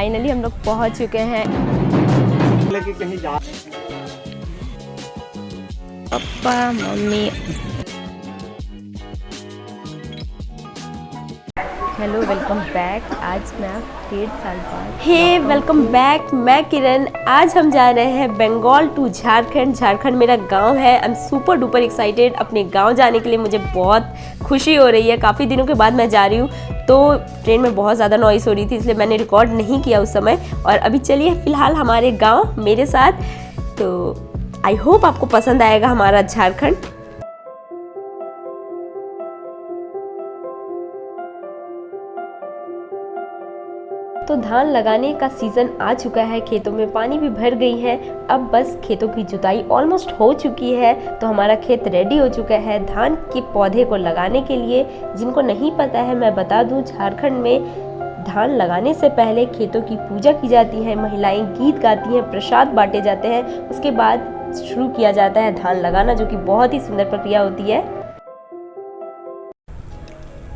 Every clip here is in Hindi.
फाइनली हम लोग पहुंच चुके हैं। कहीं जा papa mummy. Hello welcome back. आज मैं 1.5 साल बाद वेलकम बैक। मैं किरण। आज हम जा रहे हैं बंगाल टू झारखंड। झारखंड मेरा गांव है। I am super duper excited अपने गांव जाने के लिए। मुझे बहुत खुशी हो रही है। काफ़ी दिनों के बाद मैं जा रही हूँ, तो ट्रेन में बहुत ज़्यादा नॉइस हो रही थी, इसलिए मैंने रिकॉर्ड नहीं किया उस समय। और अभी चलिए फ़िलहाल हमारे गाँव मेरे साथ। तो आई होप आपको पसंद आएगा हमारा झारखंड। तो धान लगाने का सीज़न आ चुका है, खेतों में पानी भी भर गई है। अब बस खेतों की जुताई ऑलमोस्ट हो चुकी है, तो हमारा खेत रेडी हो चुका है धान के पौधे को लगाने के लिए। जिनको नहीं पता है मैं बता दूं, झारखंड में धान लगाने से पहले खेतों की पूजा की जाती है, महिलाएं गीत गाती हैं, प्रसाद बांटे जाते हैं, उसके बाद शुरू किया जाता है धान लगाना, जो कि बहुत ही सुंदर प्रक्रिया होती है।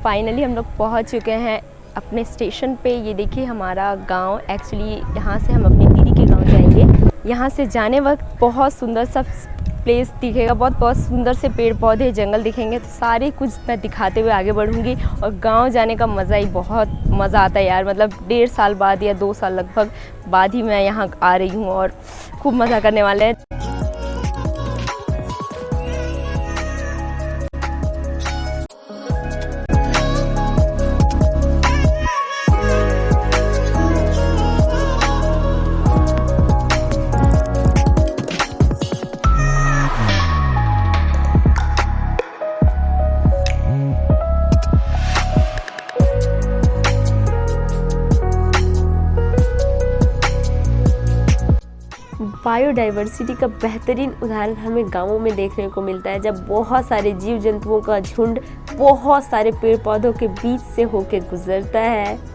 फाइनली हम लोग पहुंच चुके हैं अपने स्टेशन पे। ये देखिए हमारा गांव। एक्चुअली यहाँ से हम अपनी दीदी के गांव जाएंगे। यहाँ से जाने वक्त बहुत सुंदर सा प्लेस दिखेगा, बहुत सुंदर से पेड़ पौधे जंगल दिखेंगे। तो सारे कुछ मैं दिखाते हुए आगे बढ़ूँगी। और गांव जाने का मज़ा ही बहुत मज़ा आता है यार। मतलब 1.5 साल बाद या 2 साल लगभग बाद ही मैं यहाँ आ रही हूँ और खूब मज़ा करने वाले हैं। बायोडाइवर्सिटी का बेहतरीन उदाहरण हमें गांवों में देखने को मिलता है, जब बहुत सारे जीव जंतुओं का झुंड बहुत सारे पेड़ पौधों के बीच से होकर गुजरता है।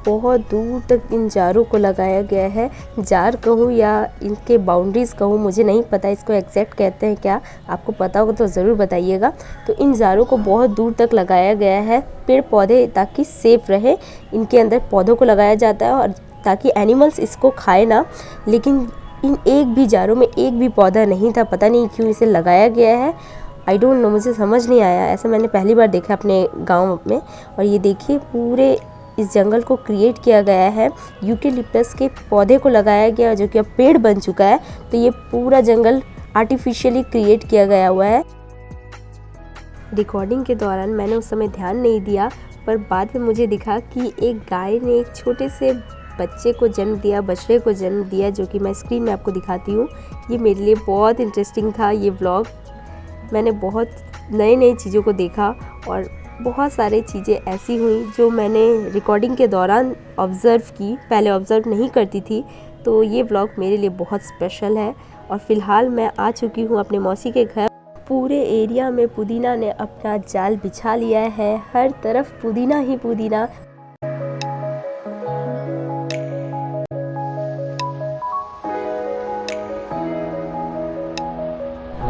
बहुत दूर तक इन जारों को लगाया गया है। जार कहूँ या इनके बाउंड्रीज कहूँ, मुझे नहीं पता इसको एग्जैक्ट कहते हैं क्या। आपको पता होगा तो ज़रूर बताइएगा। तो इन जारों को बहुत दूर तक लगाया गया है, पेड़ पौधे ताकि सेफ रहे। इनके अंदर पौधों को लगाया जाता है और ताकि एनिमल्स इसको खाए ना। लेकिन इन एक भी जारों में एक भी पौधा नहीं था। पता नहीं क्यों इसे लगाया गया है। आई डोंट नो, मुझे समझ नहीं आया। ऐसा मैंने पहली बार देखा अपने गाँव में। और ये देखिए पूरे इस जंगल को क्रिएट किया गया है। यूकेलिप्टस के पौधे को लगाया गया, जो कि अब पेड़ बन चुका है। तो ये पूरा जंगल आर्टिफिशियली क्रिएट किया गया हुआ है। रिकॉर्डिंग के दौरान मैंने उस समय ध्यान नहीं दिया, पर बाद में मुझे दिखा कि एक गाय ने एक छोटे से बच्चे को जन्म दिया, बछड़े को जन्म दिया, जो कि मैं स्क्रीन में आपको दिखाती हूँ। ये मेरे लिए बहुत इंटरेस्टिंग था ये व्लॉग। मैंने बहुत नई चीज़ों को देखा और बहुत सारी चीज़ें ऐसी हुई जो मैंने रिकॉर्डिंग के दौरान ऑब्ज़र्व की, पहले ऑब्ज़र्व नहीं करती थी। तो ये व्लॉग मेरे लिए बहुत स्पेशल है। और फ़िलहाल मैं आ चुकी हूँ अपने मौसी के घर। पूरे एरिया में पुदीना ने अपना जाल बिछा लिया है, हर तरफ पुदीना ही पुदीना।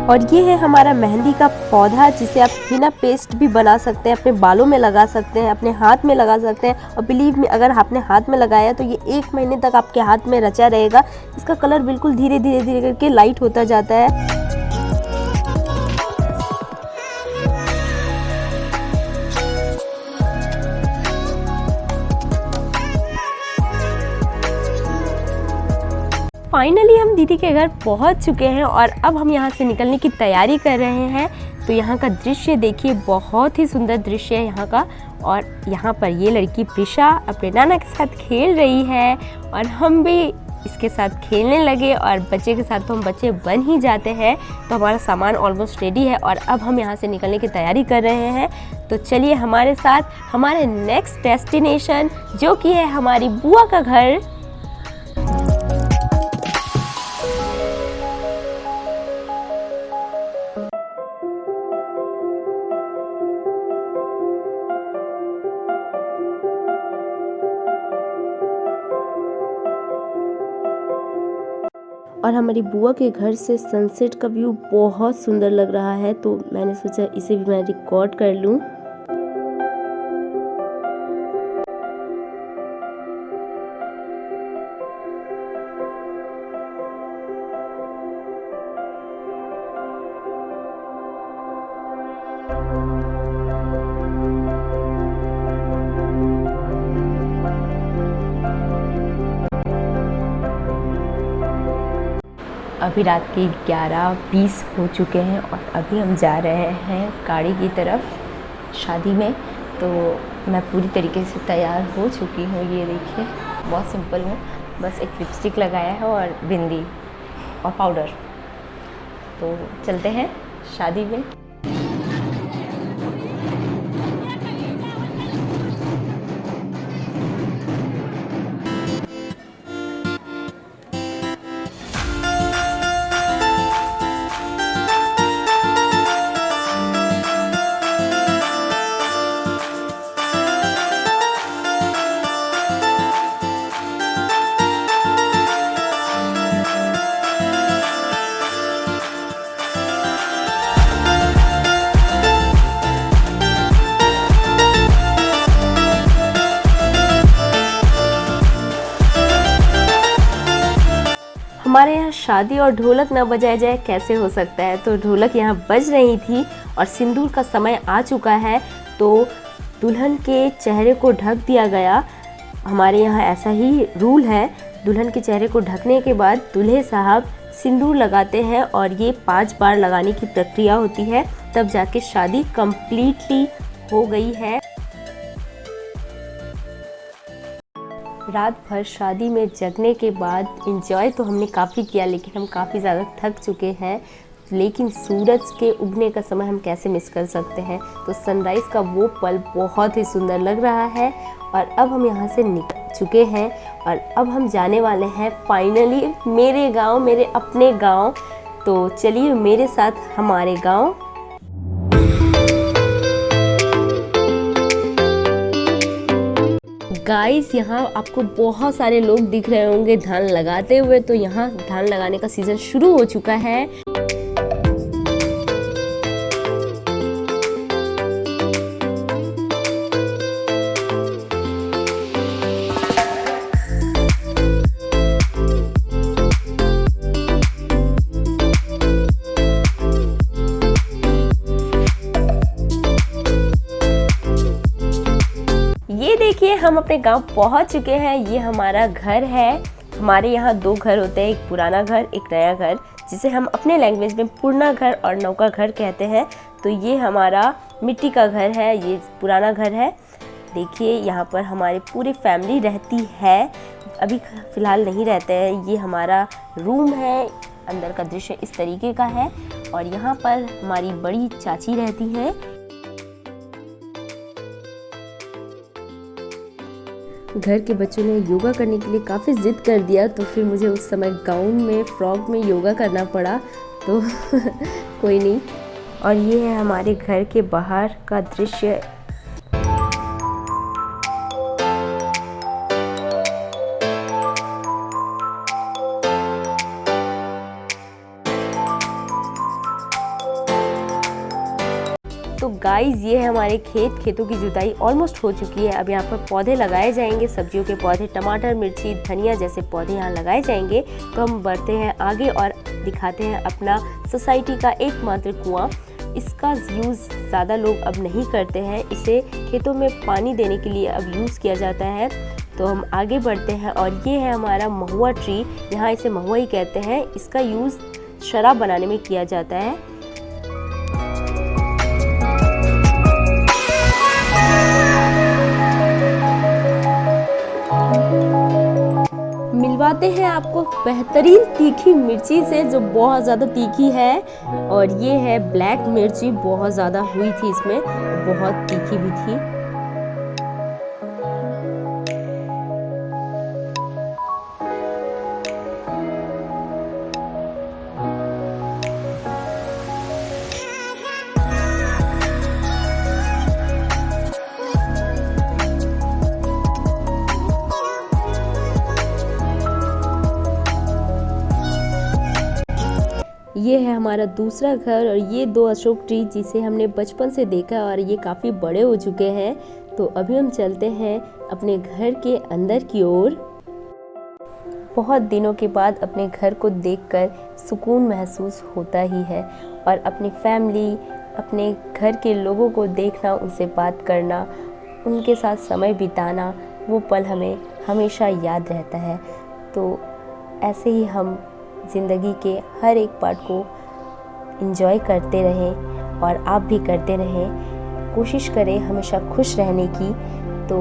और ये है हमारा मेहंदी का पौधा, जिसे आप बिना पेस्ट भी बना सकते हैं, अपने बालों में लगा सकते हैं, अपने हाथ में लगा सकते हैं। और बिलीव में, अगर आपने हाथ में लगाया तो ये 1 महीने तक आपके हाथ में रचा रहेगा। इसका कलर बिल्कुल धीरे धीरे करके लाइट होता जाता है। फाइनली हम दीदी के घर पहुंच चुके हैं और अब हम यहां से निकलने की तैयारी कर रहे हैं। तो यहाँ का दृश्य देखिए, बहुत ही सुंदर दृश्य है यहाँ का। और यहाँ पर ये लड़की प्रिशा अपने नाना के साथ खेल रही है और हम भी इसके साथ खेलने लगे। और बच्चे के साथ तो हम बच्चे बन ही जाते हैं। तो हमारा सामान ऑलमोस्ट रेडी है और अब हम यहाँ से निकलने की तैयारी कर रहे हैं। तो चलिए हमारे साथ हमारे नेक्स्ट डेस्टिनेशन, जो कि है हमारी बुआ का घर। और हमारी बुआ के घर से सनसेट का व्यू बहुत सुंदर लग रहा है, तो मैंने सोचा इसे भी मैं रिकॉर्ड कर लूँ। अभी रात के 11:20 हो चुके हैं और अभी हम जा रहे हैं गाड़ी की तरफ शादी में। तो मैं पूरी तरीके से तैयार हो चुकी हूँ, ये देखिए बहुत सिंपल हूँ, बस एक लिपस्टिक लगाया है और बिंदी और पाउडर। तो चलते हैं शादी में। हमारे यहाँ शादी और ढोलक न बजाया जाए कैसे हो सकता है, तो ढोलक यहाँ बज रही थी और सिंदूर का समय आ चुका है, तो दुल्हन के चेहरे को ढक दिया गया। हमारे यहाँ ऐसा ही रूल है, दुल्हन के चेहरे को ढकने के बाद दूल्हे साहब सिंदूर लगाते हैं और ये 5 बार लगाने की प्रक्रिया होती है, तब जाके शादी कंप्लीटली हो गई है। रात भर शादी में जगने के बाद एंजॉय तो हमने काफ़ी किया, लेकिन हम काफ़ी ज़्यादा थक चुके हैं। लेकिन सूरज के उगने का समय हम कैसे मिस कर सकते हैं। तो सनराइज़ का वो पल बहुत ही सुंदर लग रहा है और अब हम यहाँ से निकल चुके हैं और अब हम जाने वाले हैं फाइनली मेरे गांव, मेरे अपने गांव। तो चलिए मेरे साथ हमारे गांव। गाइस, यहाँ आपको बहुत सारे लोग दिख रहे होंगे धान लगाते हुए, तो यहाँ धान लगाने का सीजन शुरू हो चुका है। ये देखिए हम अपने गांव पहुंच चुके हैं। ये हमारा घर है। हमारे यहाँ 2 घर होते हैं, एक पुराना घर, एक नया घर, जिसे हम अपने लैंग्वेज में पुराना घर और नौका घर कहते हैं। तो ये हमारा मिट्टी का घर है, ये पुराना घर है। देखिए यहाँ पर हमारी पूरी फैमिली रहती है, अभी फ़िलहाल नहीं रहते हैं। ये हमारा रूम है, अंदर का दृश्य इस तरीके का है और यहाँ पर हमारी बड़ी चाची रहती हैं। घर के बच्चों ने योगा करने के लिए काफ़ी ज़िद कर दिया, तो फिर मुझे उस समय गाउन में, फ्रॉक में योगा करना पड़ा, तो कोई नहीं। और ये है हमारे घर के बाहर का दृश्य। तो गाइस, ये है हमारे खेतों की जुताई ऑलमोस्ट हो चुकी है। अब यहाँ पर पौधे लगाए जाएंगे, सब्जियों के पौधे, टमाटर, मिर्ची, धनिया जैसे पौधे यहाँ लगाए जाएंगे। तो हम बढ़ते हैं आगे और दिखाते हैं अपना सोसाइटी का एकमात्र कुआं। इसका यूज़ ज़्यादा लोग अब नहीं करते हैं, इसे खेतों में पानी देने के लिए अब यूज़ किया जाता है। तो हम आगे बढ़ते हैं और ये है हमारा महुआ ट्री, यहाँ इसे महुआ ही कहते हैं। इसका यूज़ शराब बनाने में किया जाता है। मिलवाते हैं आपको बेहतरीन तीखी मिर्ची से, जो बहुत ज़्यादा तीखी है। और ये है ब्लैक मिर्ची, बहुत ज़्यादा हुई थी इसमें, बहुत तीखी भी थी। हमारा दूसरा घर और ये 2 अशोक ट्री जिसे हमने बचपन से देखा और ये काफ़ी बड़े हो चुके हैं। तो अभी हम चलते हैं अपने घर के अंदर की ओर। बहुत दिनों के बाद अपने घर को देखकर सुकून महसूस होता ही है और अपनी फैमिली, अपने घर के लोगों को देखना, उनसे बात करना, उनके साथ समय बिताना, वो पल हमें हमेशा याद रहता है। तो ऐसे ही हम ज़िंदगी के हर एक पार्ट को एंजॉय करते रहें और आप भी करते रहें। कोशिश करें हमेशा खुश रहने की। तो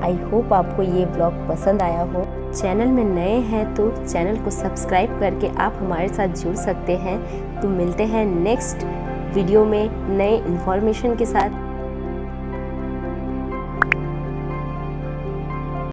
आई होप आपको ये ब्लॉग पसंद आया हो। चैनल में नए हैं तो चैनल को सब्सक्राइब करके आप हमारे साथ जुड़ सकते हैं। तो मिलते हैं नेक्स्ट वीडियो में नए इन्फॉर्मेशन के साथ।